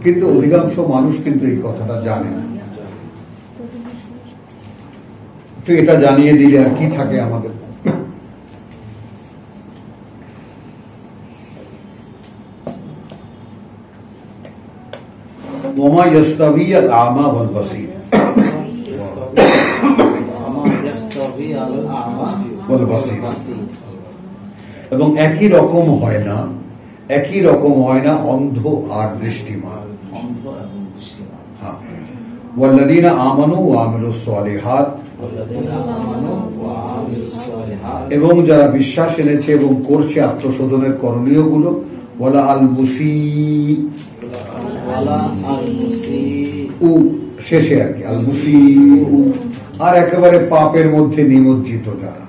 কিন্তু অধিকাংশ মানুষ কিন্তু এই কথাটা জানে না। তো এটা জানিয়ে দিলে আর কি থাকে আমাদের? ওমা ইয়াস্তাবি আল আমা ওয়াল বাসীর, এবং একই রকম হয় না, একই রকম হয় না অন্ধ আর দৃষ্টিমান। হ্যাঁ, ওয়াল্লাযীনা আমানু ওয়া আমিলুস সালিহাত, এবং যারা বিশ্বাস এনেছে এবং করছে আত্মশোধনের করণীয় গুলো, ওয়ালা আল মুসিউ, শেষে আর কি আল মুসিউ, আর একেবারে পাপের মধ্যে নিমজ্জিত যারা।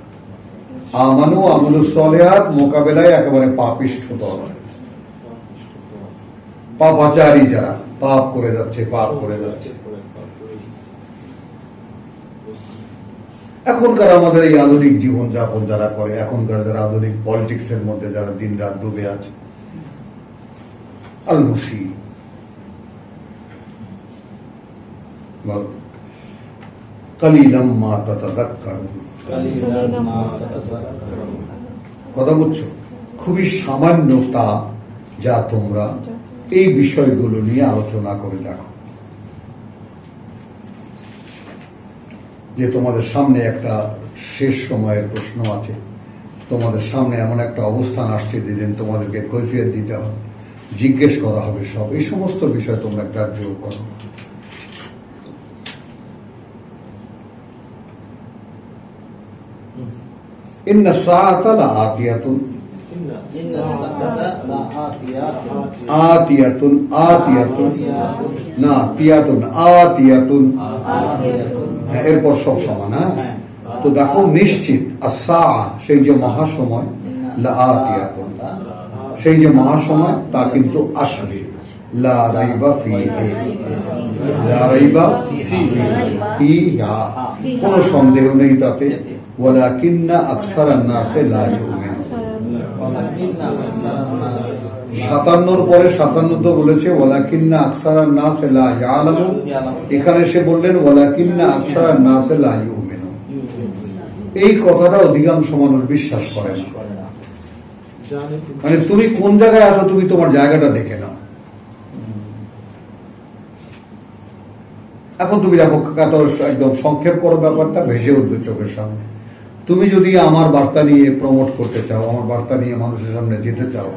আমানু আমিলুস সালিহাত মোকাবেলায় একেবারে পাপিষ্ঠতর, পাপাচারী যারা, পাপ করে যাচ্ছে, পাপ করে যাচ্ছে। এখনকার আমাদের এই আধুনিক জীবনযাপন যারা করে, এখনকার যারা আধুনিক পলিটিক্স এর মধ্যে যারা দিন রাত ডুবে আছে, আল মুসি, কালিলাম মা তাতাযাক্কারুন, কথা বুঝছো? খুবই সামান্যতা যা তোমরা এই বিষয়গুলো নিয়ে আলোচনা করে দেখো। যে তোমাদের সামনে একটা শেষ সময়ের প্রশ্ন আছে, তোমাদের সামনে এমন একটা অবস্থান আসছে যেদিন তোমাদেরকে কৈফিয়ত দিতে হবে, জিজ্ঞেস করা হবে সব, এই সমস্ত বিষয় তোমরা গ্রাহ্য করো। ইন্না সাআতা লাআতিয়াতুন, আতিয়াতুন, আতিয়াতুন না তিয়াতুন, আতিয়াতুন, এরপর সব সমান। হ্যাঁ, তো দেখো নিশ্চিত, আসসাআ সেই যে মহাসময়, লাআতিয়াতুন সেই যে মহাসময়, তা কিন্তু আসবে। লা রাইবা ফীহি, লা রাইবা ফীহা, কোনো সন্দেহ নেই তাতে। ওয়ালাকিন্না আকসারান নাসি লা ইউমিনুন, 57 পরে 57 তো বলেছে ওয়ালাকিন্না আকসারান নাসি লা ইয়ালামুন, এখানে সে বললেন ওয়ালাকিন্না আকসারান নাসি লা ইউমিনুন। এই কথাটা অধিকাংশ মানুষ বিশ্বাস করে না। মানে তুমি কোন জায়গায় আছো, তুমি তোমার জায়গাটা দেখে নাও। এখন তুমি দেখো, একদম সংক্ষেপ করো ব্যাপারটা, ভেসে উঠবে চোখের সামনে। তুমি যদি আমার বার্তা নিয়ে প্রমোট করতে চাও, আমার বার্তা নিয়ে মানুষের সামনে যেতে চাও,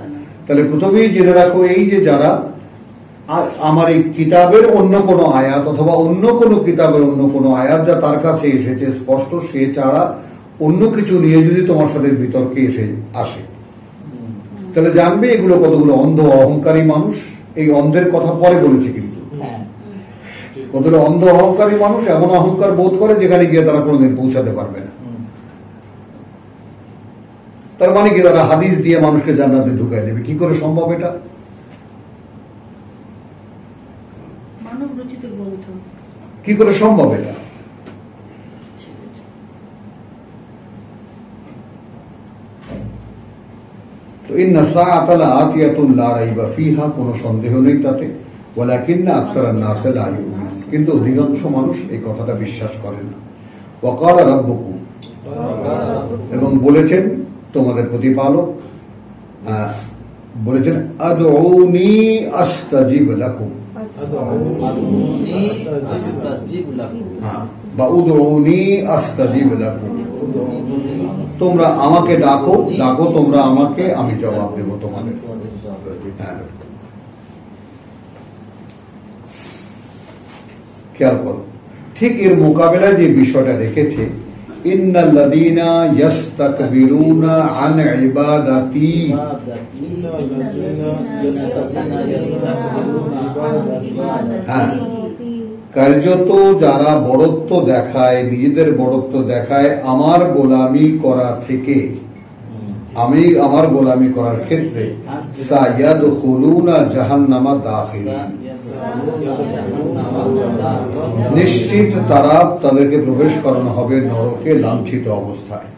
তাহলে প্রথমেই জেনে রাখো, এই যে যারা আমার এই কিতাবের অন্য কোনো আয়াত অথবা অন্য কোনো কিতাবের অন্য কোনো আয়াত যা তার কাছে এসেছে স্পষ্ট, সে ছাড়া অন্য কিছু নিয়ে যদি তোমার সাথে বিতর্কে আসে, তাহলে জানবে এগুলো কতগুলো অন্ধ অহংকারী মানুষ। এই অন্ধের কথা পরে বলেছে, কিন্তু কতগুলো অন্ধ অহংকারী মানুষ এমন অহংকার বোধ করে যেখানে গিয়ে তারা কোনোদিন পৌঁছাতে পারবে না। তার মানে কি, তারা হাদিস দিয়ে মানুষকে জান্নাতে ঢুকাই দেবে। কি করে সম্ভব এটা? কি করে সম্ভব এটা? তো ইন্না সাআতা লাআতিয়াতুন লা রাইবা ফীহা, কোনো সন্দেহ নেই তাতে। ওয়ালাকিন্না আকসারান নাসি লা ইউমিনুন, কিন্তু অধিকাংশ মানুষ এই কথাটা বিশ্বাস করে না। ওয়া ক্বালা রাব্বুকুম, এবং বলেছেন তোমাদের প্রতিপালক, বলেছেন আদউনি আস্তাজিব লাকুম, বা উদউনি আস্তাজিব লাকুম, তোমরা আমাকে ডাকো, ডাকো তোমরা আমাকে, আমি জবাব দেব তোমাদের। হ্যাঁ, খেয়াল করো, ঠিক এর মোকাবেলায় যে বিষয়টা রেখেছে, ইন্নাল্লাযীনা ইস্তাকবিরুনা আন ইবাদাতি, হ্যাঁ, কার্যত যারা বড়ত্ব দেখায়, নিজেদের বড়ত্ব দেখায় আমার গোলামি করা থেকে, আমি আমার গোলামি করার ক্ষেত্রে, সায়াদখুলুনা জাহান্নামা দাখিলিন, নিশ্চিত তারা তাদেরকে প্রবেশ করানো হবে নরকে লাঞ্ছিত অবস্থায়।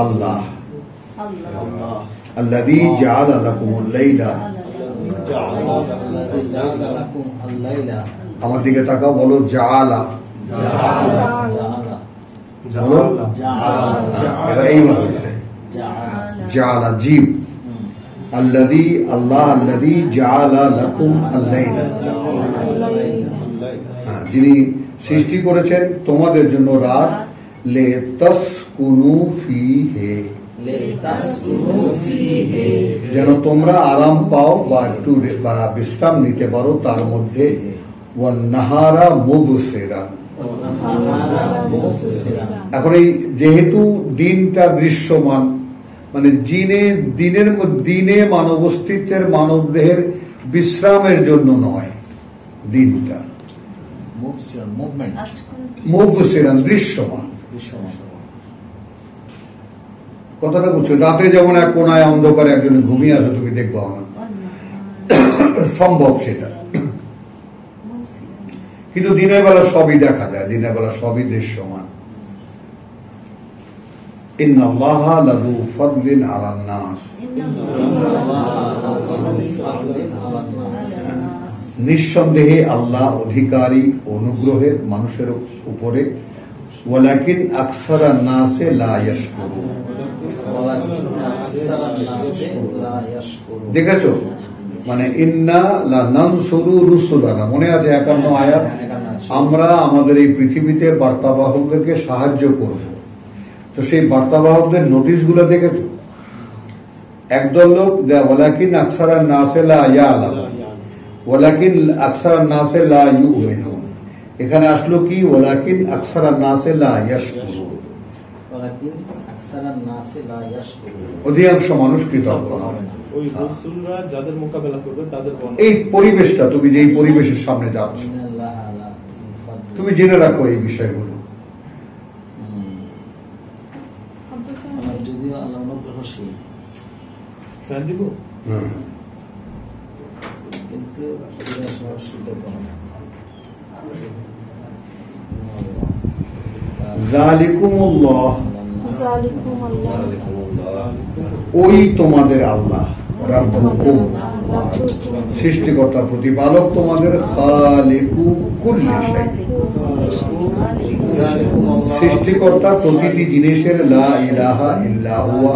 আল্লাহ আল্লাযী জাআলা লাকুমুল লাইলা আমার দিকে তাকাও, বলো জাআলা। বলো এটা এইভাবে জাআলা জীব। আল্লাযী আল্লাহ আল্লাযী জাআলা লাকুম আল-লাইলা, যিনি সৃষ্টি করেছেন তোমাদের জন্য রাত, লিতাসকুনু ফীহি, যেন তোমরা আরাম পাও বা একটু বিশ্রাম নিতে পারো তার মধ্যে। ওয়ান নাহারা মুবসিরা, এখন এই যেহেতু দিনটা দৃশ্যমান, মানে দিনে মানব অস্তিত্বের মানব দেহের বিশ্রামের জন্য নয়, দিনটা মুবসিরান দৃশ্যমান। কথাটা বুঝছো? রাতে যেমন এক কোনায় অন্ধকারে একজন ঘুমিয়ে আসে, তুমি দেখবা না, সম্ভব সেটা, কিন্তু দিনের বেলা সবই দেখা যায়, দিনের বেলা সবই দৃশ্যমান। ইন্নাল্লাহা লাযু ফাদলিন আলান নাস, নিঃসন্দেহে আল্লাহ অধিকারী অনুগ্রহের মানুষের উপরে। ওয়ালাকিন আকসারান নাসে লা ইয়াশকুরুন, দেখেছো? মানে ইন্না লানানসুরু রুসুলানা, মনে আছে 51 আয়াত, আমরা আমাদের এই পৃথিবীতে বার্তাবাহকদেরকে সাহায্য করব। তো সেই বার্তাবাহকদের নোটিশগুলো দেখেছো? একদল লোক ওয়ালাকিন আকসারান নাসে লা ইয়ালামুন, ওয়ালাকিন আকসারান নাসে লা ইউমিনুন, এখানে আসলো কি ওয়ালাকিন আকসারান নাসে লা ইয়াশকুরুন, অধিকাংশ মানুষ কৃতজ্ঞ হবে না। এই পরিবেশটা, তুমি যে পরিবেশের সামনে যাচ্ছ, তুমি জেনে রাখো এই বিষয়গুলো। যালিকুমুল্লাহ, ওই তোমাদের আল্লাহ, রাব্বুকুম সৃষ্টিকর্তা প্রতিপালক তোমাদের, খালিকু কুল্লি শাই সৃষ্টিকর্তা প্রতিটি জিনিসের, লা ইলাহা ইল্লা হুয়া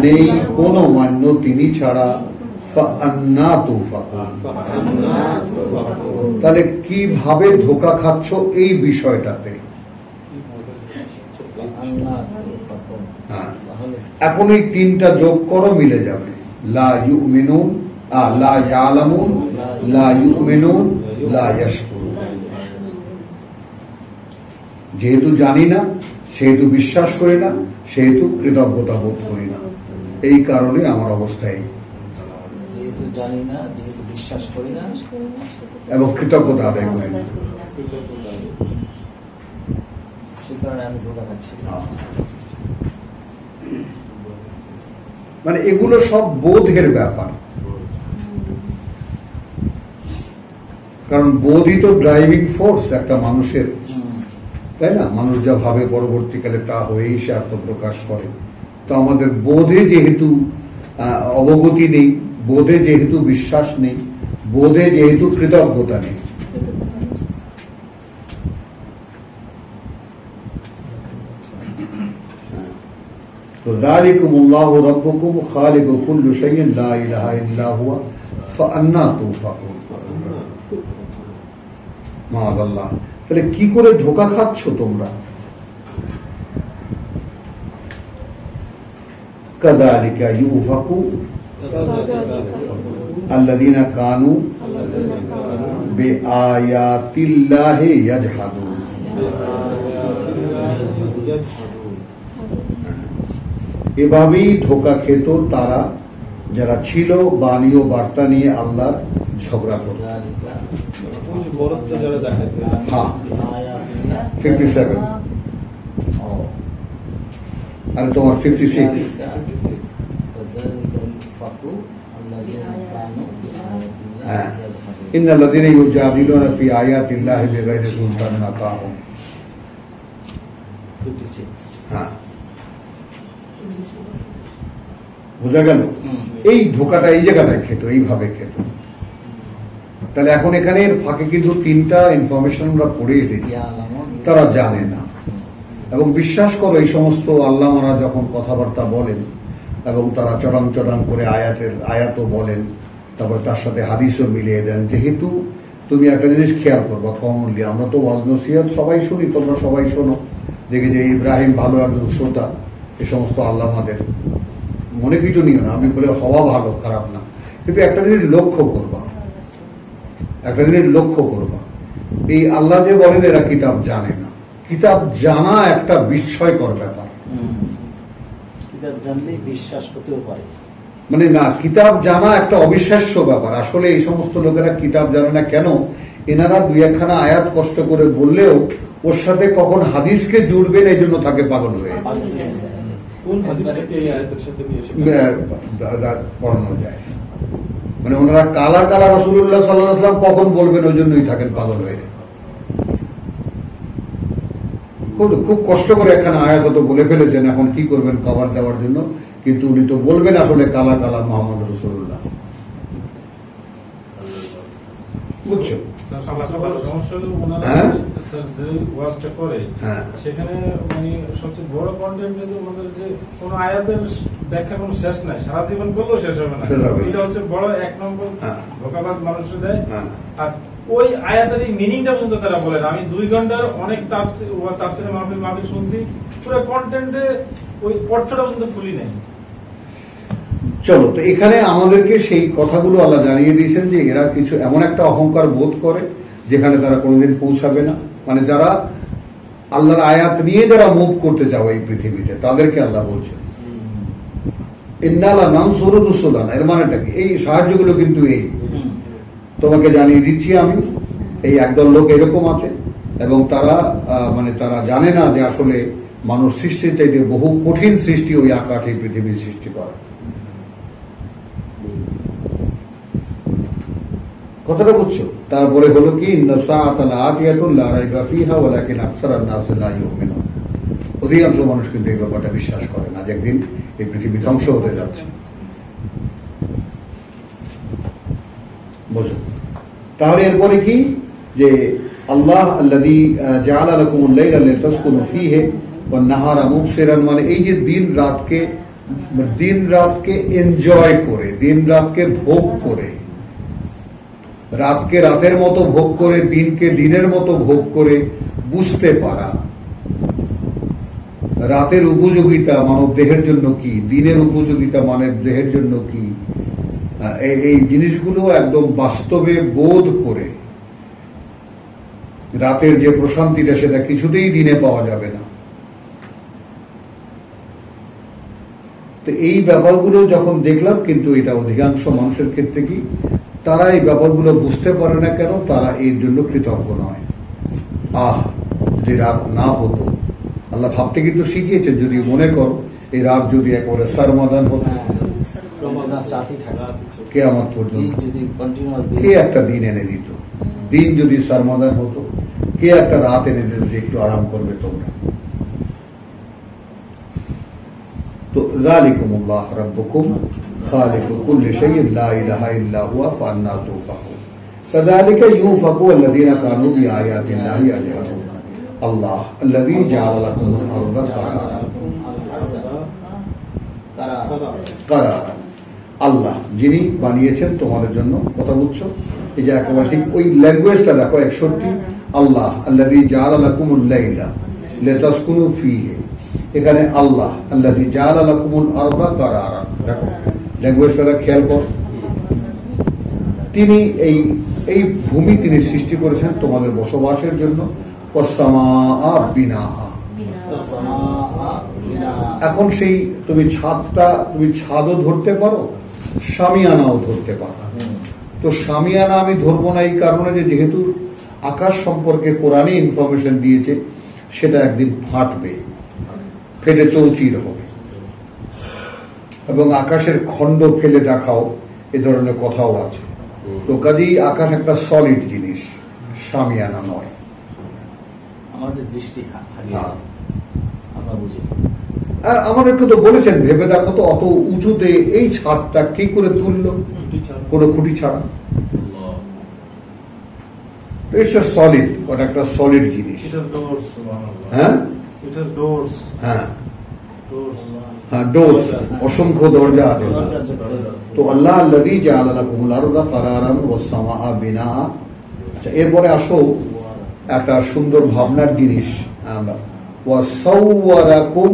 নেই কোনো মান্য তিনি ছাড়া, ফাআন্না তুফাকুন, তাহলে কিভাবে ধোঁকা খাচ্ছ এই বিষয়টাতে? এখন এই তিনটা যোগ করো, মিলে যাবে। লা ইউমিনুন, লা ইয়ালামুন, লা ইউমিনুন, লা ইয়াশকুরুন। যেহেতু জানি না, সেহেতু বিশ্বাস করি না, সেহেতু কৃতজ্ঞতা বোধ করি না, এই কারণে আমার অবস্থায়। যেহেতু জানি না, যেহেতু বিশ্বাস করি না এবং কৃতজ্ঞতা আদায় করি না, সে কারণে আমি ধোঁকা খাচ্ছি। মানে এগুলো সব বোধের ব্যাপার, কারণ বোধই তো ড্রাইভিং ফোর্স একটা মানুষের, তাই না? মানুষ যা ভাবে পরবর্তীকালে তা হয়েই সে আত্মপ্রকাশ করে। তো আমাদের বোধে যেহেতু অবগতি নেই, বোধে যেহেতু বিশ্বাস নেই, বোধে যেহেতু কৃতজ্ঞতা নেই, তো যালিকুমুল্লাহু রাব্বুকুম খালিকু কুল্লি শাইইন লা ইলাহা ইল্লা হুয়া ফাআন্না তুফাকুন। মাআযাল্লাহ, তাহলে কি করে ধোঁকা খাচ্ছ তোমরা? কাযালিকা ইউফাকু আল্লাযীনা কানু বিআয়াতিল্লাহি ইয়াজহাদুন, এভাবেই ধোঁকা খেত তারা যারা ছিল বাণী ও বার্তা নিয়ে আল্লাহর ঝগড়া করত। হ্যাঁ, 57 আর তোমার 56। হ্যাঁ, ইন্নাল্লাযীনা ইউজাদিলুনা ফি আয়াতিল্লাহি বিগাইরি সুলতানিন আতাহুম। 56। হ্যাঁ, বোঝা গেল? এই ধোকাটা এই জায়গাটায় খেত, এইভাবে খেত। তাহলে এখন এখানে এর ফাঁকে কিন্তু 3টা ইনফরমেশন আমরা পড়ে এসেছি, তারা জানে না। এবং বিশ্বাস করো এই সমস্ত আল্লামারা যখন কথাবার্তা বলেন এবং তারা চড়াং চড়াং করে আয়াতও বলেন, তারপর তার সাথে হাদিসও মিলিয়ে দেন। যেহেতু তুমি একটা জিনিস খেয়াল করবা, কমনলি আমরা তো ওয়াজ নসিহত সবাই শুনি, তোমরা সবাই শোনো, দেখে যে ইব্রাহিম ভালো একজন শ্রোতা, এই সমস্ত আল্লামাদের মনে কিছু নিও না, আমি বলে হওয়া ভালো, খারাপ না, কিন্তু একটা জিনিস লক্ষ্য করবা, এই আল্লাহ যে বলেন এরা কিতাব জানে না, কিতাব জানা একটা বিস্ময়কর ব্যাপার। কিতাব জানলে বিশ্বাস করতেও পারে, মানে না, কিতাব জানা একটা অবিশ্বাস্য ব্যাপার। আসলে এই সমস্ত লোকেরা কিতাব জানে না কেন, এনারা 2-1খানা আয়াত কষ্ট করে বললেও ওর সাথে কখন হাদিসকে জুড়বেন এই জন্য থাকে পাগল হয়ে পড়ানো যায়। মানে ওনারা কালা কালা রাসূলুল্লাহ সাল্লাল্লাহু আলাইহি ওয়াসাল্লাম কখন বলবেন ওই জন্যই থাকেন পাগল হয়ে। খুব কষ্ট করে একখানা আয়াত তো বলে ফেলেছেন, এখন কি করবেন কভার দেওয়ার জন্য, কিন্তু উনি তো বলবেন আসলে কালা কালা মোহাম্মদ রাসূলুল্লাহ। বুঝছো? সেখানে মানে সবচেয়ে বড় কন্টেন্ট কিন্তু আমাদের যে কোন আয়াতের ব্যাখ্যা কোনো শেষ নাই, সারা জীবন করলেও শেষ হবে না। এটা হচ্ছে বড় 1 নম্বর ধোঁকাবাজ মানুষের দেয়। আর ওই আয়াতের মিনিংটা পর্যন্ত তারা বলেন। আমি 2 ঘন্টার অনেক তাফসীরের মাহফিল শুনছি, পুরো কন্টেন্টে ওই অর্থটা পর্যন্ত ফুলি নেই। চলো, তো এখানে আমাদেরকে সেই কথাগুলো আল্লাহ জানিয়ে দিয়েছেন যে এরা কিছু এমন একটা অহংকার বোধ করে যেখানে তারা কোনোদিন পৌঁছাবে না। মানে যারা আল্লাহর আয়াত নিয়ে যারা মুভ করতে চাও এই পৃথিবীতে, তাদেরকে আল্লাহ বলছেন ইন্নালা নানসুরু রুসুলানা। এর মানেটা কি? এই সাহায্যগুলো কিন্তু এই তোমাকে জানিয়ে দিচ্ছি আমি, এই একদল লোক এরকম আছে এবং তারা মানে তারা জানে না যে আসলে মানুষ সৃষ্টির চাইতে বহু কঠিন সৃষ্টি ওই আকাশ এই পৃথিবীর সৃষ্টি করা। কথাটা বুঝছো? তারপরে হলো কি অধিকাংশ মানুষ কিন্তু এই ব্যাপারটা বিশ্বাস করে না যে একদিন এই পৃথিবী ধ্বংস হতে যাচ্ছে। বুঝো? তাহলে এরপরে কি যে আল্লাহ আল্লাযী জাআলা লাকুমুল লাইলা লিতাসকুনু ফীহি ওয়ান নাহারা মুবসিরান, মানে এই যে দিন রাতকে এনজয় করে, দিন রাতকে ভোগ করে, রাতকে রাতের মতো ভোগ করে, দিনকে দিনের মতো ভোগ করে বুঝতে পারা, রাতের উপযোগিতা মানব দেহের জন্য কি, দিনের উপযোগিতা মানব দেহের জন্য কি, এই জিনিসগুলো একদম বাস্তবে বোধ করে রাতের যে প্রশান্তিটা সেটা কিছুতেই দিনে পাওয়া যাবে না। তো এই ব্যাপারগুলো যখন দেখলাম, কিন্তু এটা অধিকাংশ মানুষের ক্ষেত্রে কি তারা এই ব্যাপারগুলো বুঝতে পারে না কেন, তারা এর জন্য কৃতজ্ঞ নয়। যদি রাত না হতো, আল্লাহ ভাবতে কিন্তু শিখিয়েছেন, যদি মনে করো এই রাত যদি একেবারে সারমাদান হতো কিয়ামত পর্যন্ত, কে একটা দিন এনে দিত, দিন যদি সারমাদান হতো, কে একটা রাত এনে দিত যে একটু আরাম করবে তোমরা। তো যালিকুমুল্লাহ রাব্বুকুম খালিকু কুল্লি শাইইন লা ইলাহা ইল্লা হুয়া ফান্না তুফাকুন কাযালিকা ইউফাকু আল্লাযীনা কানু বিআয়াতিল্লাহি ইয়াজহাদুন আল্লাহ আল্লাযী জাআলা লাকুমুল আরদা কারারা। আল্লাহ যিনি বানিয়েছেন তোমাদের জন্য, কথা বুঝছো? এই যে একেবারে ঠিক ওই ল্যাঙ্গুয়েজটা দেখো 61, আল্লাহ আল্লাযী জাআলা লাকুমুল লাইলা লিতাসকুনু ফীহি, এখানে আল্লাহ আল্লাযী জাআলা লাকুমুল আরদা কারারা। দেখো ল্যাঙ্গুয়েজটা খেয়াল কর, তিনি এই ভূমি তিনি সৃষ্টি করেছেন তোমাদের বসবাসের জন্য। ওয়াসসামাআ বিনাআ, এখন সেই তুমি ছাদও ধরতে পারো, শামিয়ানাও ধরতে পারো। তো শামিয়ানা আমি ধরবো না এই কারণে যে যেহেতু আকাশ সম্পর্কে কোরআনে ইনফরমেশন দিয়েছে সেটা একদিন ফাটবে, ফেটে চৌচির হবে, এবং আকাশের খণ্ড ফেলে দেখাও, এ ধরনের কথাও আছে। তো কাজেই আকাশ একটা সলিড জিনিস, শামিয়ানা নয়। আমাদের দৃষ্টি আমরা বুঝি আমাদেরকে তো বলেছেন ভেবে দেখো তো অত উঁচুতে এই ছাদটা কি করে তুললো, কোনো খুঁটি ছাড়া। ইটস এ সলিড, ওটা একটা সলিড জিনিস। হ্যাঁ হ্যাঁ হ্যাঁ, ডোরস, অসংখ্য দরজা আছে। তো আল্লাহ আল্লাযী জাআলা লাকুমুল আরদা কারারান ওয়াস সামাআ বিনাআ। আচ্ছা, এরপরে আসো একটা সুন্দর ভাবনার জিনিস, আমরা ওয়াসাওয়ারাকুম,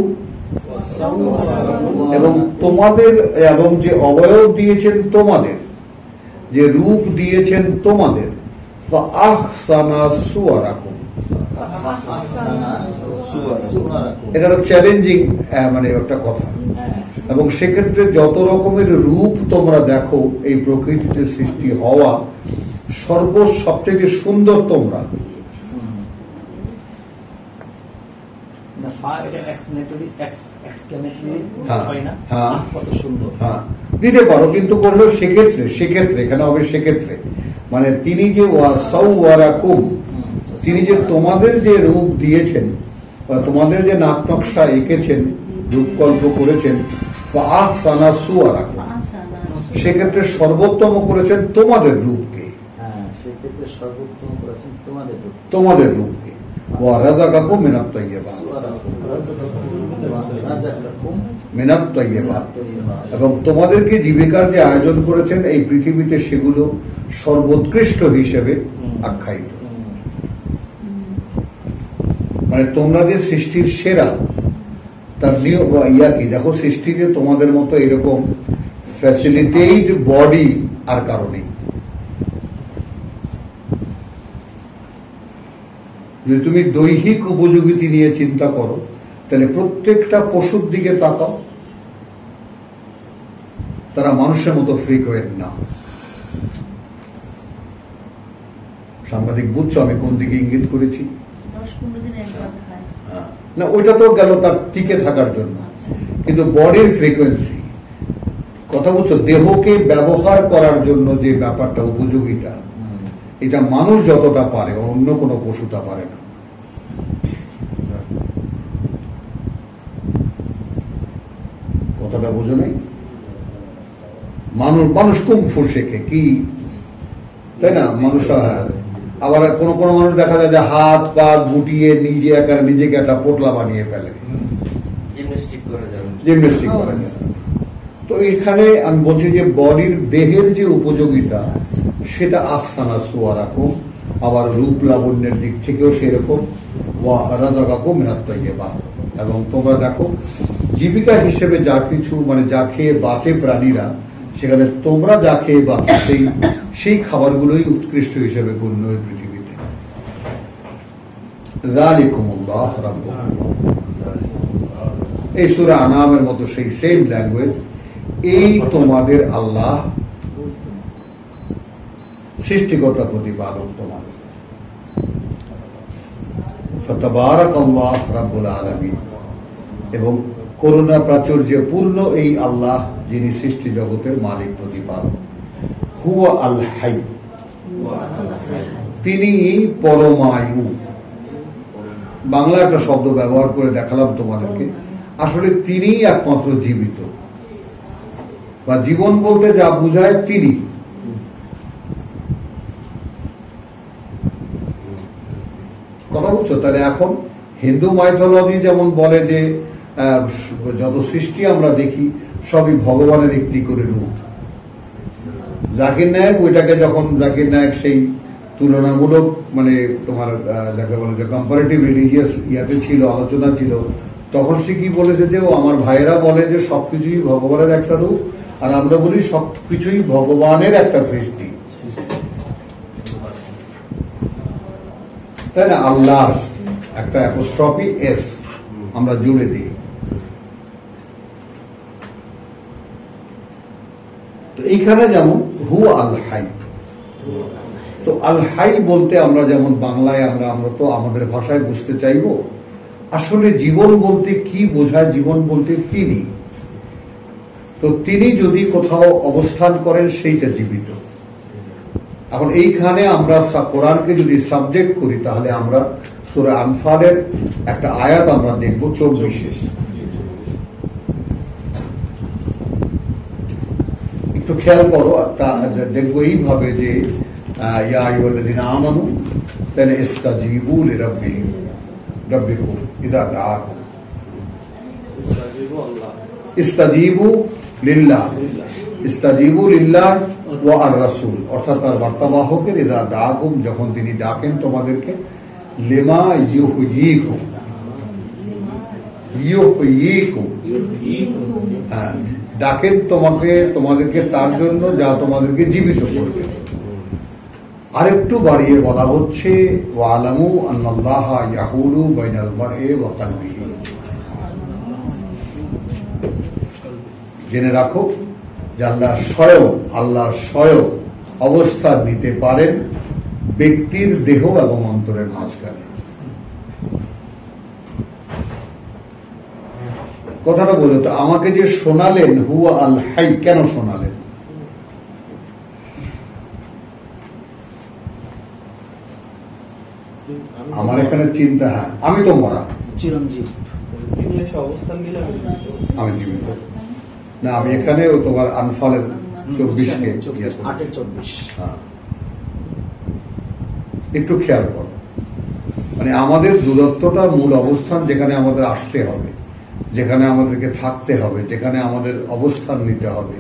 এবং তোমাদের, এবং যে অবয়ব দিয়েছেন তোমাদের, যে রূপ দিয়েছেন তোমাদের, ফাআহসানা সুওয়ারাকুম। এটা চ্যালেঞ্জিং মানে একটা কথা। এবং সেক্ষেত্রে যত রকমের রূপ তোমরা দেখো এই প্রকৃতিতে সৃষ্টি হওয়া, সবচেয়ে সুন্দর তোমরা। দিতে পারো, কিন্তু করলেও সেক্ষেত্রে এখানে হবে সেক্ষেত্রে, মানে তিনি যে ওয়াসাওয়ারাকুম, তিনি যে তোমাদের যে রূপ দিয়েছেন বা তোমাদের যে নাক নকশা এঁকেছেন, রূপকল্প করেছেন, ফাআহসানা সুওয়ারাকুম, সেক্ষেত্রে সর্বোত্তম করেছেন তোমাদের রূপকে, তোমাদের রূপকে। ওয়া রাযাকাকুম মিনাত তাইয়্যিবাত, মিনাত তাইয়্যিবাত, এবং তোমাদেরকে জীবিকার যে আয়োজন করেছেন এই পৃথিবীতে, সেগুলো সর্বোৎকৃষ্ট হিসেবে আখ্যায়িত। মানে তোমরা যে সৃষ্টির সেরা, তার ইয়া কি দেখো, সৃষ্টিতে তোমাদের মতো এরকম ফ্যাসিলিটেট বডি আর কারণে। যদি তুমি দৈহিক উপযোগিতা নিয়ে চিন্তা করো, তাহলে প্রত্যেকটা পশুর দিকে তাকাও, তারা মানুষের মতো ফ্রিকোয়েন্ট না। সাংবাদিক বুঝছো আমি কোন দিকে ইঙ্গিত করেছি? না, ওইটা তো গেল তার টিকে থাকার জন্য, কিন্তু বডির ফ্রিকোয়েন্সি কথা বুঝছো, দেহকে ব্যবহার করার জন্য যে ব্যাপারটা, উপযোগিতা, এটা মানুষ যতটা পারে অন্য কোনো পশু তা পারে না। কথাটা বোঝো নাই? মানুষ কুংফু শেখে কি, তাই না? মানুষ আবার কোন কোন মানুষ দেখা যায় যে হাত পা গুটিয়ে নিজেকে একটা পোটলা বানিয়ে ফেলে, জিমন্যাস্টিক করে যায়। তো এখানে আমি বলছি যে বডির, দেহের যে উপযোগিতা, সেটা আহসানা সুওয়ারাকুম, আবার রূপ লাবণ্যের দিক থেকেও সেরকম। ওয়া রাযাকাকুম মিনাত তাইয়্যিবাত, এবং তোমরা দেখো জীবিকা হিসেবে যা কিছু, মানে যা খেয়ে বাঁচে প্রাণীরা, সেখানে তোমরা যা খেয়ে বাঁচো সেই খাবারগুলোই উৎকৃষ্ট হিসেবে গণ্য হয় পৃথিবীতে। যালিকুমুল্লাহ রাব্বুকুম, এই সূরা আনামের মতো সেই সেম ল্যাঙ্গুয়েজ, এই তোমাদের আল্লাহ সৃষ্টিকর্তা, প্রতিপালক তোমাদের। ফাতাবারাকাল্লাহ রাব্বুল আলামিন, এবং করুণা প্রাচুর্য পূর্ণ এই আল্লাহ, যিনি সৃষ্টি জগতের মালিক, প্রতিপালক। হুয়া আল হাই, তিনি পরমায়ু। বাংলা একটা শব্দ ব্যবহার করে দেখালাম তোমাদেরকে, আসলে তিনি একমাত্র জীবিত, বা জীবন বলতে যা বোঝায় তিনি। কথা বুঝছো? তাহলে এখন হিন্দু মাইথোলজি যেমন বলে যে যত সৃষ্টি আমরা দেখি সবই ভগবানের একটি করে রূপ। জাকির নায়েক ওইটাকে, যখন জাকির নায়েক সেই তুলনামূলক, মানে তোমার যাকে বলে যে কম্পারেটিভ রিলিজিয়াস ইয়াতে ছিল, আলোচনা ছিল, তখন সে কি বলেছে যে ও আমার ভাইয়েরা বলে যে সবকিছুই ভগবানের একটা রূপ, আর আমরা বলি সবকিছুই ভগবানের একটা সৃষ্টি, তাই না? আল্লাহ একটা অ্যাপোস্ট্রফি এস আমরা জুড়ে দিই। তো এইখানে যেমন হু আল হাই, তো আল হাই বলতে আমরা যেমন বাংলায় আমরা তো আমাদের ভাষায় বুঝতে চাইব, আসলে জীবন বলতে কি বোঝায়? জীবন বলতে তিনি। তো তিনি যদি কোথাও অবস্থান করেন, সেইটা জীবিত। এখন এইখানে আমরা কোরআনকে যদি সাবজেক্ট করি, তাহলে আমরা সূরা আনফালের একটা আয়াত আমরা দেখব 24। খেয়াল করো, একটা দেখবো এইভাবে যে ইয়া আইয়ুহাল্লাযীনা আমানু তাহলে ইস্তাজিবু লিরাব্বিহিম রাব্বিকুম ইযা দাআকুম, ইস্তাজিবু লিল্লাহ, ইস্তাজিবু লিল্লাহ ওয়া আর রাসূল, অর্থাৎ তার বার্তাবাহকের ইযা দাআকুম, যখন তিনি ডাকেন তোমাদেরকে, লিমা ইউহয়িকুম, ইউহয়িকুম, হ্যাঁ, ডাকেন তোমাদেরকে তার জন্য যা তোমাদেরকে জীবিত করবে। আরেকটু বাড়িয়ে বলা হচ্ছে ওয়ালামু আন্নাল্লাহা ইয়াহুলু বাইনাল মারই ওয়া কলবিহি, জেনে রাখো যে আল্লাহ স্বয়ং অবস্থান নিতে পারেন ব্যক্তির দেহ এবং অন্তরের মাঝখানে। কথাটা বলে তো আমাকে যে শোনালেন হুয়া আল হাই, কেন শোনালেন? আমার এখানে চিন্তা, হ্যাঁ আমি তো মরা, চিরঞ্জীব আমি জীবিত না, আমি এখানে তোমার আনফালের 24-কে 8-24 একটু খেয়াল করো, মানে আমাদের দূরত্বটা মূল অবস্থান যেখানে আমাদের আসতে হবে, যেখানে আমাদেরকে থাকতে হবে, যেখানে আমাদের অবস্থান নিতে হবে,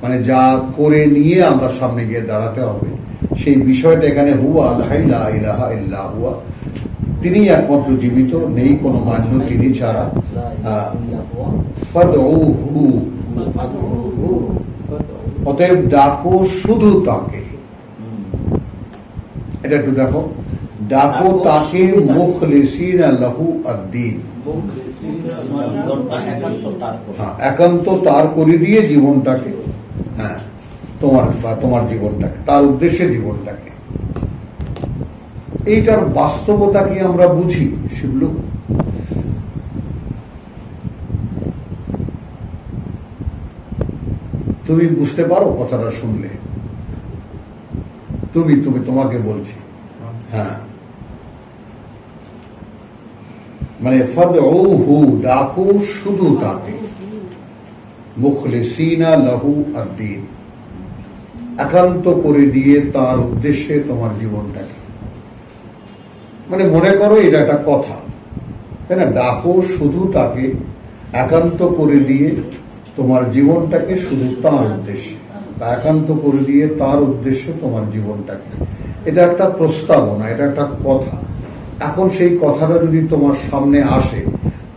মানে যা করে নিয়ে আল্লাহর সামনে গিয়ে দাঁড়াতে হবে, সেই বিষয়টা এখানে হুয়া আল্লাহ লা ইলাহা ইল্লা হুয়া, তিনি একমাত্র জীবিত, নেই কোনো মান্য তিনি ছাড়া। ফাদউহু, অতএব ডাকো শুধু তাকে। এটা একটু দেখো, ডাকো তাকে মুখলিসিনা লাহু আদ-দীন, একান্ত তার করে দিয়ে জীবনটাকে, হ্যাঁ তোমার জীবনটাকে, তার উদ্দেশ্যে জীবনটাকে। এইটার বাস্তবতা কি আমরা বুঝি শিবলু? তুমি বুঝতে পারো কথাটা শুনলে? তুমি তোমাকে বলছি, হ্যাঁ, মানে ফাদউহু, ডাকো শুধু তাকে, মুখলিসিনা লাহু আদ-দীন, একান্ত করে দিয়ে তার উদ্দেশ্যে তোমার জীবনটাকে। মানে মনে করো এটা একটা কথা, তাই না? ডাকো শুধু তাকে, একান্ত করে দিয়ে তোমার জীবনটাকে শুধু তার উদ্দেশ্যে, বা একান্ত করে দিয়ে তার উদ্দেশ্যে তোমার জীবনটাকে। এটা একটা প্রস্তাবনা, এটা একটা কথা। এখন সেই কথাটা যদি তোমার সামনে আসে,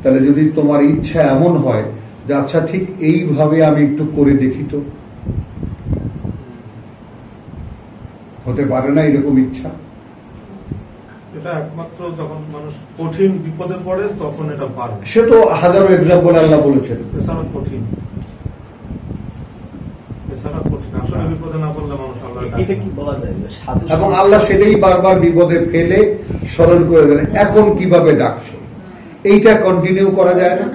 তাহলে যদি তোমার ইচ্ছা এমন হয় যে আচ্ছা ঠিক এইভাবে আমি একটু করে দেখি, তো হতে পারে না এরকম ইচ্ছা? এটা একমাত্র যখন মানুষ কঠিন বিপদে পড়ে তখন এটা পারে। সে তো হাজারো এক্সাম্পল আল্লাহ বলেছেন। এছাড়া কঠিন, আসলে বিপদে না পড়লে মানুষ এটা কি বলা যায়? এবং আল্লাহ সেটাই বারবার বিপদে ফেলে স্মরণ করে দেন, এখন কিভাবে ডাকছো, এইটা কন্টিনিউ করা যায় না?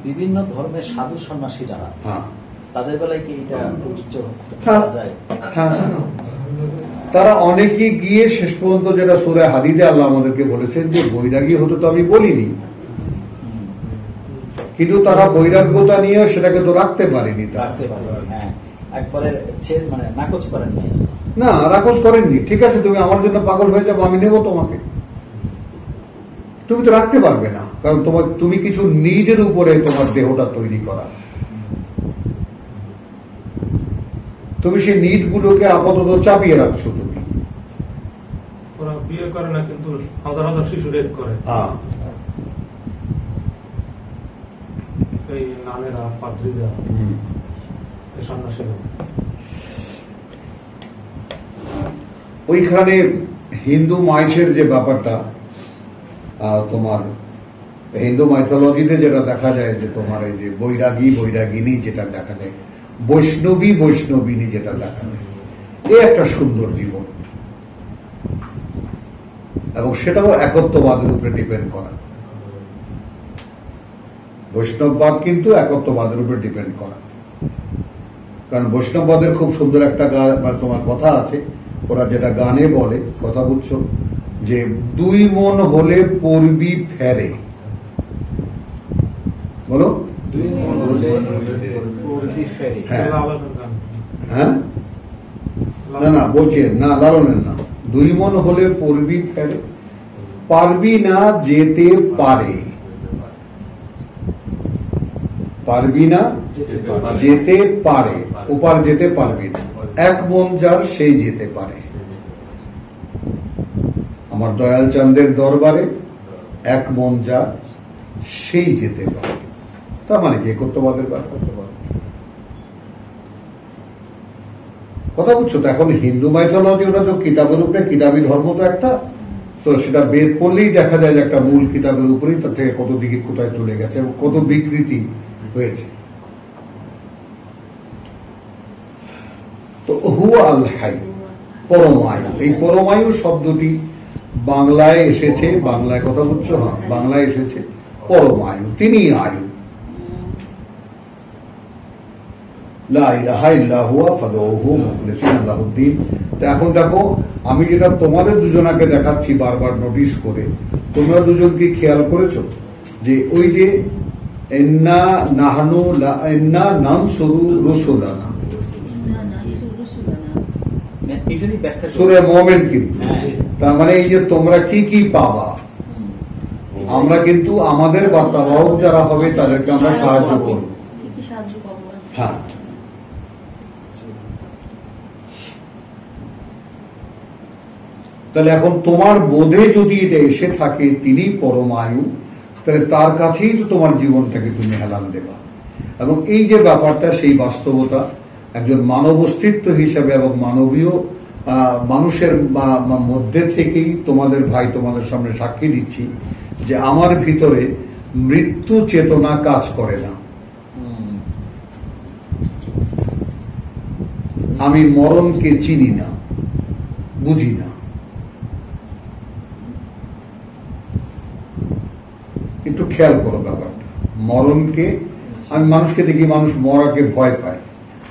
বিভিন্ন ধর্মের সাধু সন্ন্যাসী যারা, তাদের বেলায় কি এটা প্রযোজ্য করা যায়? হ্যাঁ, তারা অনেকে গিয়ে শেষ পর্যন্ত, যেটা সূরা হাদীদে আল্লাহ আমাদেরকে বলেছেন যে বৈরাগী হতে তো আমি বলিনি, কিন্তু তারা বৈরাগ্যতা নিয়ে সেটাকে তো রাখতে পারেনি। একবারে মানে নাকচ করেন না, নাকচ করেননি। ঠিক আছে, তুমি আমার জন্য পাগল হয়ে যাবো, আমি নেব তোমাকে, তুমি তো রাখতে পারবে না, কারণ তুমি কিছু নিজের উপরে তোমার দেহটা তৈরি করা, তুমি সেই নিড গুলোকে আপাতত চাপিয়ে রাখছো। তুমি ওরা বিয়ে করে না, কিন্তু হাজার হাজার শিশু রেপ করে। এই নামেরা, পাদ্রীরা, সন্ন্যাসীরা। ওইখানে হিন্দু মাইথের যে ব্যাপারটা, তোমার হিন্দু মাইথোলজিতে যেটা দেখা যায় যে তোমার এই যে বৈরাগী বৈরাগিনী যেটা দেখা যায়, বৈষ্ণবী বৈষ্ণবিনী যেটা দেখা যায়, এই একটা সুন্দর জীবন, এবং সেটাও একত্ববাদের উপরে ডিপেন্ড করা। বৈষ্ণববাদ কিন্তু একত্ববাদের উপরে ডিপেন্ড করা, কারণ বৈষ্ণববাদের খুব সুন্দর একটা তোমার কথা আছে, ওরা যেটা গানে বলে, কথা বুঝছো, যে 2 মন হলে পড়বি ফেরে, বলো হ্যাঁ না না বলছে না, লালনের না, 2 মণ হলে পড়বি ফেরে, পারবি না যেতে পারে, পারবি না যেতে পারে, ওপার যেতে পারবি না, 1 মণ যার সেই যেতে পারে। আমার দয়াল চাঁদের দরবারে 1 মণ যার সেই যেতে পারে। তার মানে কি একত্ববাদের ব্যাপার, কথা বুঝছো তো? এখন হিন্দু মাইথোলজি ওটা তো কিতাবের উপরে, কিতাবী ধর্ম তো একটা, তো সেটা বেদ পড়লেই দেখা যায় যে একটা মূল কিতাবের উপরেই তার থেকে কত দিকে কোথায় চলে গেছে এবং কত বিকৃতি হয়েছে। তো হুয়া আল হাই, পরমায়ু, এই পরমায়ু শব্দটি বাংলায় এসেছে, বাংলায় কথা বুঝছো? হ্যাঁ, বাংলায় এসেছে পরমায়ু, তিনি আয়ু। লা ইলাহা ইল্লা হুয়া ফাদউহু মুখলিসিনা লাহুদ্দিন। তো এখন দেখো, আমি যেটা তোমাদের দুজনাকে দেখাচ্ছি বারবার নোটিস করে, তোমরা দুজন কি খেয়াল করেছো যে ওই যে ইন্না নাহনু ইন্না নানসুরু রুসুলানা, সূরা মুমিন, কিন্তু তার মানে এই যে তোমরা কি কি পাবা, আমরা কিন্তু আমাদের বার্তাবাহক যারা হবে তাদেরকে আমরা সাহায্য করব। হ্যাঁ, তাহলে এখন তোমার বোধে যদি এটা এসে থাকে তিনি পরমায়ু, তাহলে তার কাছেই তো তোমার জীবনটাকে তুমি হেলান দেবা। এবং এই যে ব্যাপারটা, সেই বাস্তবতা একজন মানব অস্তিত্ব হিসাবে এবং মানবীয় মানুষের মধ্যে থেকেই তোমাদের ভাই তোমাদের সামনে সাক্ষী দিচ্ছি যে আমার ভিতরে মৃত্যু চেতনা কাজ করে না। আমি মরণকে চিনি না, বুঝি না। একটু খেয়াল করো ব্যাপারটা, মরণকে, আমি মানুষকে দেখি মানুষ মরাকে ভয় পায়,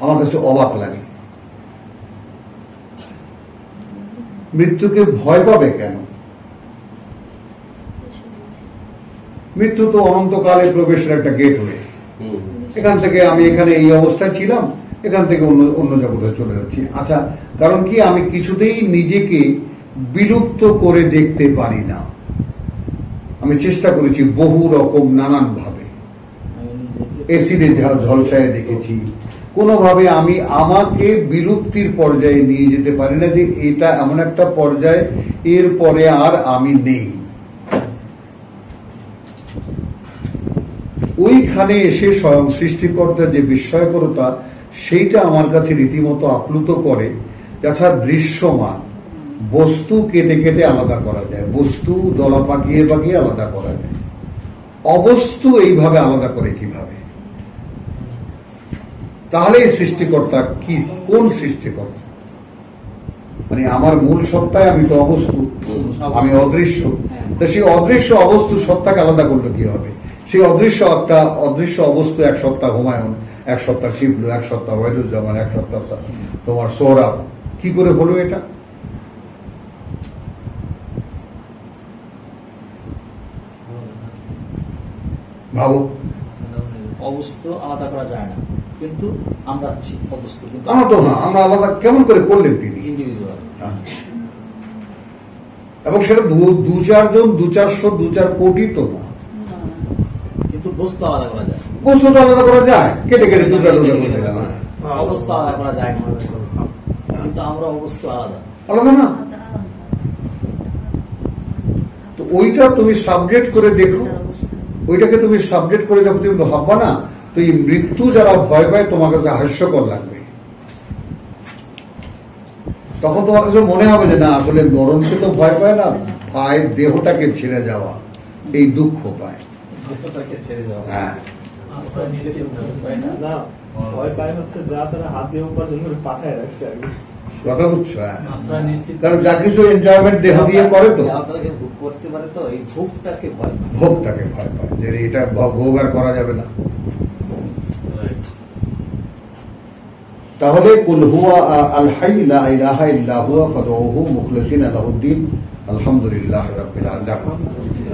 আমার কাছে অবাক লাগে। মৃত্যুকে ভয় পাবে কেন? মৃত্যু তো অনন্তকালে প্রবেশের একটা গেট হয়ে, এখান থেকে আমি এখানে এই অবস্থায় ছিলাম, এখান থেকে অন্য জগতে চলে যাচ্ছি। আচ্ছা, কারণ কি আমি কিছুতেই নিজেকে বিলুপ্ত করে দেখতে পারি না। আমি চেষ্টা করেছি বহু রকম নানান ভাবে, এসিডে ঝলসায় দেখেছি, কোনোভাবে আমি আমাকে বিলুপ্তির পর্যায়ে নিয়ে যেতে পারি না, যে এটা এমন একটা পর্যায়ে এর পরে আর আমি নেই। ওইখানে এসে স্বয়ং সৃষ্টিকর্তার যে বিস্ময়করতা, সেইটা আমার কাছে রীতিমতো আপ্লুত করে। যথা দৃশ্যমান বস্তু কেটে কেটে আলাদা করা যায়, বস্তু দলা পাকিয়ে পাকিয়ে আলাদা করা যায়, অবস্তু এইভাবে আলাদা করে কিভাবে? তাহলে এই সৃষ্টিকর্তা কি, কোন সৃষ্টিকর্তা? মানে আমার মূল সত্তায় আমি তো অবস্তু, আমি অদৃশ্য। তো সেই অদৃশ্য অবস্তু সত্তাকে আলাদা করলে কি হবে? সেই অদৃশ্য অবস্তু 1 সপ্তাহ হুমায়ুন, 1 সপ্তাহ শিবলু, 1 সপ্তাহ ওয়াহিদুজ্জামান, 1 সপ্তাহ তোমার সোহরাব, কি করে হলো এটা? ভাবো, অবস্থা আলাদা করা যায় না, কিন্তু আমরা অবস্থা, কিন্তু আমরা আলাদা কেমন করে করলেন তিনি? ইন্ডিভিজুয়াল। এবং সেটা 2-4 জন, 2-400, 2-4 কোটি তো না, কিন্তু বস্তু আলাদা করা যায়। বস্তুটা আলাদা করা যায়, কেটে কেটে অবস্থা আলাদা করা যায় না, কিন্তু আমরা অবস্থা আলাদা না। তো ওইটা তুমি সাবজেক্ট করে দেখো, ওইটাকে তুমি সাবজেক্ট করে যখন তুমি ভাববা না, তো এই মৃত্যু যারা ভয় পায় তোমার কাছে হাস্যকর লাগবে। তখন তোমার কাছে মনে হবে যে না, আসলে মরণকে তো ভয় পায় না, পায় দেহটাকে ছেড়ে যাওয়া, এই দুঃখ পায়। হ্যাঁ, কথা বুঝছো? কারণ যা কিছু এনজয়মেন্ট দেহ দিয়ে করে, তো করতে পারে, তো এই ভোগটাকে ভয় পায় যে এটা ভোগ আর করা যাবে না। তাহলে কুল হুয়া আল হাই লা ইলাহা ইল্লা হুয়া ফাদউহু মুখলিসিনা লাহুদ্দিন আলহামদুলিল্লাহি রাব্বিল আলামিন।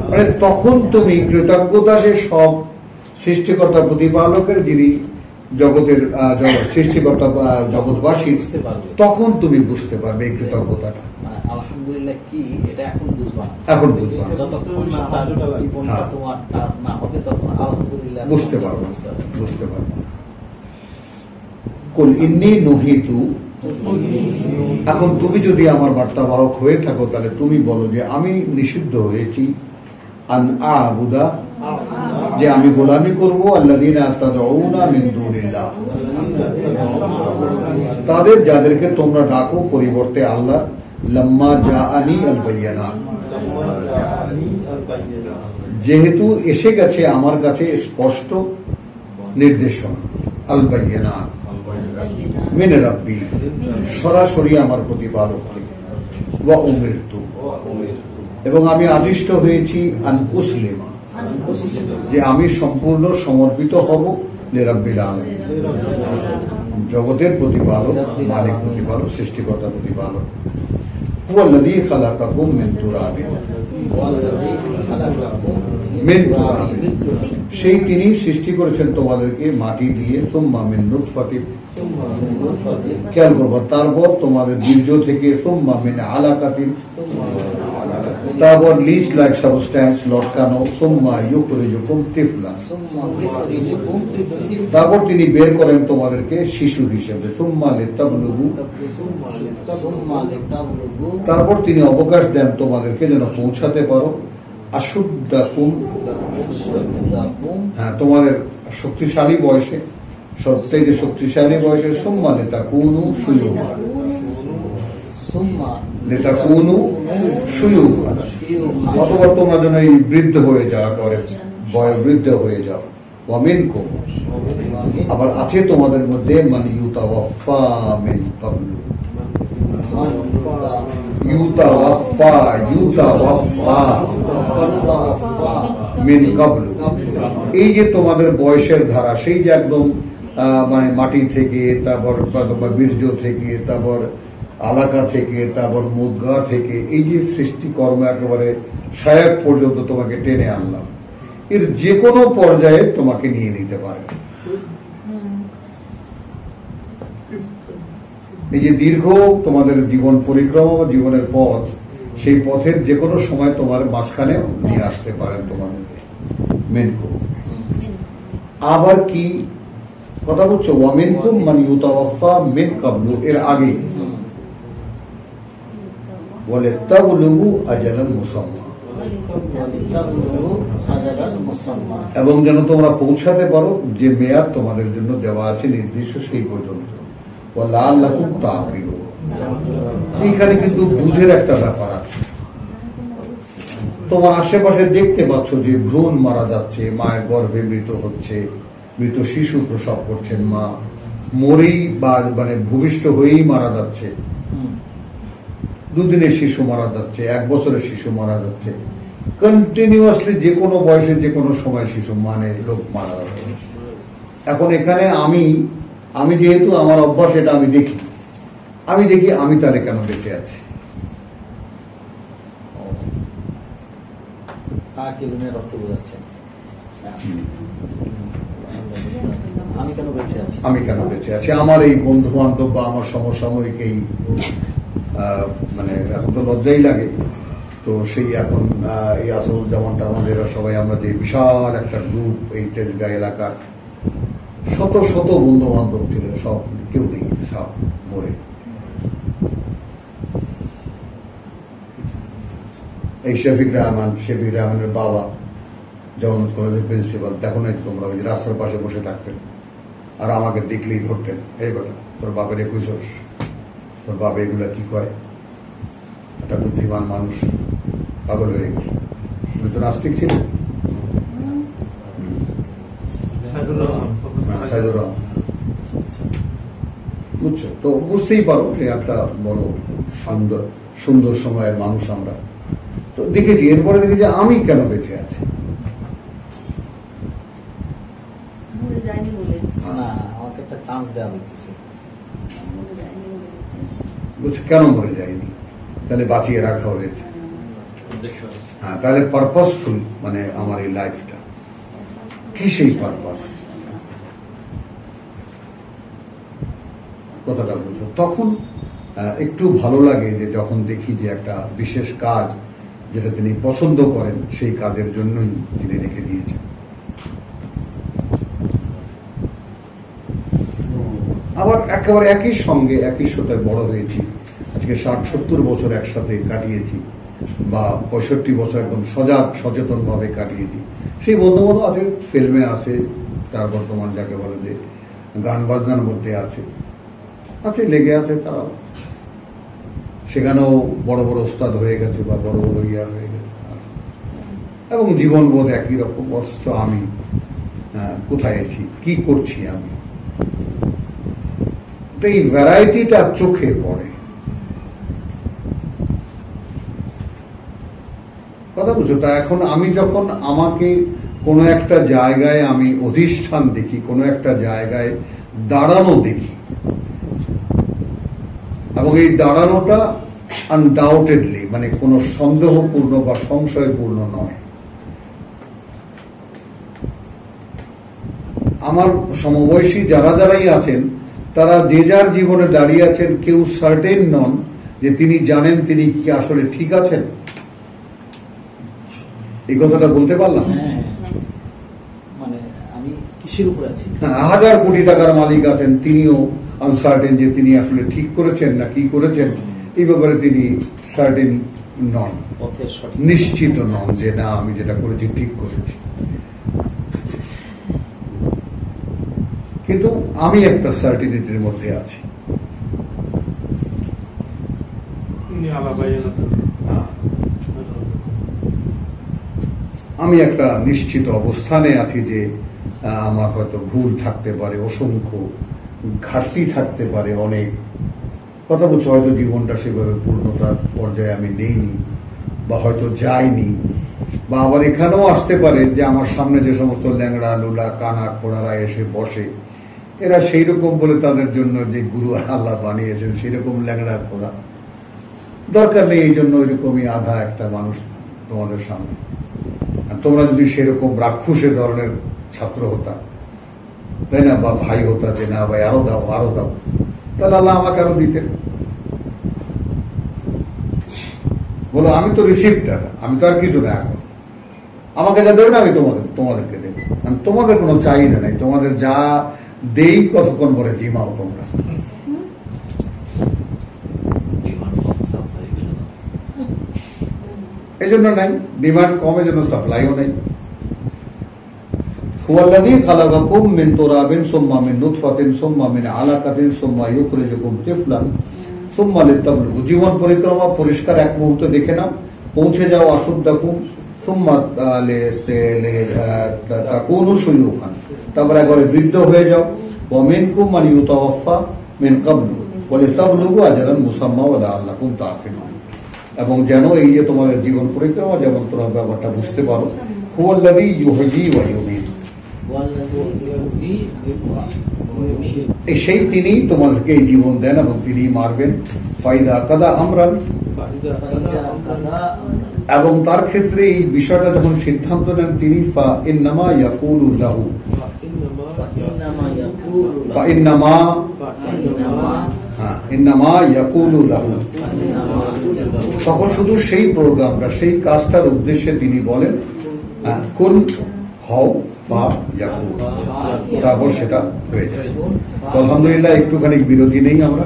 মানে তখন তুমি কৃতজ্ঞতা যে সব সৃষ্টিকর্তা প্রতিপালকের, যিনি জগতের সৃষ্টিকর্তা জগৎবাসী, তখন তুমি বুঝতে পারবে এই কৃতজ্ঞতাটা। আলহামদুলিল্লাহ কি এটা এখন বুঝবা, এখন বুঝবা, যতক্ষণ না তার জীবনটা তোমার তার না হবে তখন আলহামদুলিল্লাহ বুঝতে পারবো, বুঝতে পারবো। কুল ইন্নী নুহিতু, এখন তুমি যদি আমার বার্তাবাহক হয়ে থাকো তাহলে তুমি বলো যে আমি নিষিদ্ধ হয়েছি আন আবুদা, যে আমি গোলামি করবো আল্লাযীনা তাদউনা মিন দুনিল্লাহ, তাদের যাদেরকে তোমরা ডাকো পরিবর্তে আল্লাহ, লাম্মা জাআনি আল বায়্যিনাত, যেহেতু এসে গেছে আমার কাছে স্পষ্ট নির্দেশনা, আল বায়্যিনাত মিন রাব্বি, সরাসরি আমার প্রতিপালক থেকে, ওয়া উমিরতু, এবং আমি আদিষ্ট হয়েছি আন উসলিমা, যে আমি সম্পূর্ণ সমর্পিত হব লিরাব্বিল আলামিন, জগতের প্রতিপালক, মালিক প্রতিপালক, সৃষ্টিকর্তা প্রতিপালক। হুয়াল্লাযী খালাকাকুম মিন তুরাবিন, মিন তুরাবিন, সেই তিনি সৃষ্টি করেছেন তোমাদেরকে মাটি দিয়ে, সুম্মা মিন নুতফাতিন, খেয়াল করবো, তারপর তোমাদের বীর্য থেকে, সুম্মা মিন আলাকাতিন, তারপর লিচ লাইক সাবস্ট্যান্স লটকানো, সুম্মা ইউখরিজুকুম তিফলা, তারপর তিনি বের করেন তোমাদেরকে শিশু হিসেবে, সুম্মা লিতাবলুগু, তারপর তিনি অবকাশ দেন তোমাদেরকে যেন পৌঁছাতে পারো আশুদ্দাকুম, হ্যাঁ তোমাদের শক্তিশালী বয়সে, সবথেকে শক্তিশালী বয়সে, সুম্মা লিতাকুনু শুয়ুখা, লিতাকুনু শুয়ুখা, অথবা তোমরা যেন এই বৃদ্ধ হয়ে যাও, একেবারে বয়োবৃদ্ধ হয়ে যাও। ওয়া মিনকুম, আবার আছে তোমাদের মধ্যে মান ইউতাওয়াফা মিন ক্বাবলু, ইউতাওয়াফা, ইউতাওয়াফা মিন ক্বাবলু, এই যে তোমাদের বয়সের ধারা, সেই যে একদম মানে মাটি থেকে, তারপর বীর্য থেকে, তারপর আলাকা থেকে, তারপর মুদগা থেকে, এই যে সৃষ্টিকর্ম একেবারে শায়ক পর্যন্ত তোমাকে টেনে আনলাম, এর যে কোনো পর্যায়ে তোমাকে নিয়ে নিতে পারে। এই যে দীর্ঘ তোমাদের জীবন পরিক্রমা, জীবনের পথ, সেই পথের যে কোনো সময় তোমার মাঝখানে নিয়ে আসতে পারেন তোমাদেরকে। মিনকুম, আবার কি কথা বলছো? ওয়া মিনকুম মান ইউতাওয়াফা মিন ক্বাবলু, এর আগে বলে তাবলুগু আজালান মুসাম্মা, এবং যেন তোমরা পৌঁছাতে পারো যে মেয়াদ তোমাদের জন্য দেওয়া আছে নির্দিষ্ট, সেই পর্যন্ত। ওয়া লাআল্লাকুম তা'কিলুন, এইখানে কিন্তু বুঝের একটা ব্যাপার আছে। তোমার আশেপাশে দেখতে পাচ্ছ যে ভ্রূণ মারা যাচ্ছে, মায়ের গর্ভে মৃত হচ্ছে, মৃত শিশু প্রসব করছেন মা, মরেই বা মানে ভূমিষ্ঠ হয়েই মারা যাচ্ছে, দুদিনের শিশু মারা যাচ্ছে, 1 বছরের শিশু মারা যাচ্ছে, কন্টিনিউয়াসলি যে কোনো বয়সে যে কোনো সময় শিশু মানে লোক মারা যাচ্ছে। এখন এখানে আমি যেহেতু আমার অভ্যাস, এটা আমি দেখি আমি তাহলে কেন বেঁচে আছি? আমি কেন বেঁচে আছি? আমার এই বন্ধু বান্ধব বা আমার সমসাময়িক এই মানে এখন তো লজ্জাই লাগে, তো সেই এখন এই আসাদুজ্জামানটা আমাদের সবাই, আমরা যে বিশাল একটা গ্রুপ, এই তেজগাঁ এলাকার শত শত বন্ধু বান্ধব ছিল, সব কেউ নেই, সব মরে। এই শফিক রহমানের বাবা জগন্নাথ কলেজের প্রিন্সিপাল, দেখো না তোমরা, ওই যে রাস্তার পাশে বসে থাকতেন আর আমাকে দেখলেই ধরতেন, এই বেটা তোর বাপের 21 বছর, তোর বাবা এগুলা কি কয়? একটা বুদ্ধিমান মানুষ পাগল হয়ে গেছে। তুমি তো নাস্তিক ছিলেন, সাইদুর রহমান, বুঝছো তো, বুঝতেই পারো যে একটা বড় সুন্দর সময়ের মানুষ আমরা। তো দেখেছি, এরপরে দেখেছি আমি কেন বেঁচে আছি। কেন মরে যায়নি? তাহলে বাঁচিয়ে রাখা হয়েছে। হ্যাঁ, তাহলে পারপাসফুল মানে আমার এই লাইফটা। কি সেই পারপাস, কথাটা বুঝো। তখন একটু ভালো লাগে যে যখন দেখি যে একটা বিশেষ কাজ যেটা তিনি পছন্দ করেন সেই কাজের জন্যই তিনি রেখে দিয়েছেন। আবার একেবারে একই সঙ্গে একই সাথে বড় হয়েছি, আজকে 60-70 বছর একসাথে কাটিয়েছি, বা 65 বছর একদম সজাগ সচেতন ভাবে কাটিয়েছি। সেই বন্ধু বান্ধব আছে, ফিল্মে আছে, তার বর্তমান যাকে বলে যে গান বাজনার মধ্যে আছে, লেগে আছে তারাও, সেখানেও বড় বড় ওস্তাদ হয়ে গেছে বা বড় বড় ইয়া হয়ে গেছে, এবং জীবনবোধ একই রকম। অথচ আমি কোথায় আছি, কি করছি আমি, তো এই ভ্যারাইটিটা চোখে পড়ে। কথা বুঝছো? তা এখন আমি যখন আমাকে কোনো একটা জায়গায় আমি অধিষ্ঠান দেখি, কোনো একটা জায়গায় দাঁড়ানো দেখি, এবং এই দাঁড়ানোটা আনডাউটেডলি মানে কোনো সন্দেহপূর্ণ বা সংশয়পূর্ণ নয়। আমার সমবয়সী যারাই আছেন তারা যে যার জীবনে দাঁড়িয়ে আছেন, কেউ সার্টেন নন যে তিনি জানেন তিনি কি আসলে ঠিক আছেন। এই কথাটা বলতে পারলাম? মানে আমি কিসের উপর আছি? 1000 কোটি টাকার মালিক আছেন, তিনিও আনসার্টেন যে তিনি আসলে ঠিক করেছেন না কি করেছেন, এই ব্যাপারে তিনি সার্টেন নন, নিশ্চিত নন যে না আমি যেটা করেছি ঠিক করেছি। কিন্তু আমি একটা সার্টিনিটির মধ্যে আছি। আমি একটা নিশ্চিত অবস্থানে আছি যে আমার হয়তো ভুল থাকতে পারে, অসংখ্য ঘাটতি থাকতে পারে, অনেক কথা বলছে, হয়তো জীবনটা সেভাবে পূর্ণতার পর্যায়ে আমি নেইনি বা হয়তো যাইনি, বা আবার এখানেও আসতে পারে যে আমার সামনে যে সমস্ত ল্যাংড়া লুলা কানা খোড়ারা এসে বসে, এরা সেই রকম বলে তাদের জন্য যে গুরু আল্লাহ বানিয়েছেন সেই রকম ল্যাংড়া খোড়া, দরকার নেই এই জন্য ওইরকমই আধা একটা মানুষ তোমাদের সামনে। আর তোমরা যদি সেরকম রাক্ষসের ধরনের ছাত্র হতা, তাই না, বা ভাই হতা যে না ভাই আরো দাও আরো দাও, তাহলে আল্লাহ আমাকে আরো দিতেন। বলো আমি তো রিসিপ্টার, আমি তো আর কিছু না, এখন আমাকে যা দেবে না আমি তোমাদেরকে দেবো, তোমাদের কোনো চাহিদা নাই, তোমাদের যা দেই কতক্ষণ পরে জিমাও তোমরা। এই জন্য নাই ডিমান্ড কম, এই জন্য সাপ্লাইও নাই। হুয়াল্লাযী খালাকাকুম মিন তুরাবিন সুম্মা মিন নুতফাতিন সুম্মা মিন আলাকাতিন সুম্মা ইউখরিজুকুম তিফলান সুম্মা লিতাবলুগু। জীবন পরিক্রমা পরিষ্কার এক মুহূর্তে দেখে নাও, পৌঁছে যাও আশুদ্দাকুম সুম্মা তাকুনু শুয়ুখান, তারপর একবারে বৃদ্ধ হয়ে যাও। ওয়া মিনকুম মান ইউতাওয়াফা মিন ক্বাবলু ওয়া লিতাবলুগু আজালান মুসাম্মা ওয়া লাআল্লাকুম তাআকিলুন। এবং যেন এই যে তোমাদের জীবন পরিক্রমা, যেমন তোমরা ব্যাপারটা বুঝতে পারো। হুয়াল্লাযী ইউহয়ী ওয়া ইউমীত, সেই তিনি তোমাদেরকে এই জীবন দেন এবং তিনি মারবেন। ফাইদা কাদা আমরান, এবং তার ক্ষেত্রে এই বিষয়টা যখন সিদ্ধান্ত নেন তিনি, ফা ইন্নামা ইয়াকুলু লাহু, ফা ইন্নামা ইন্নামা ইয়াকুলু লাহু, তখন শুধু সেই প্রোগ্রামটা সেই কাজটার উদ্দেশ্যে তিনি বলেন কুন হও বা ইয়াকুল, তারপর সেটা হয়ে যায়। আলহামদুলিল্লাহ একটুখানি বিরতি নেই আমরা।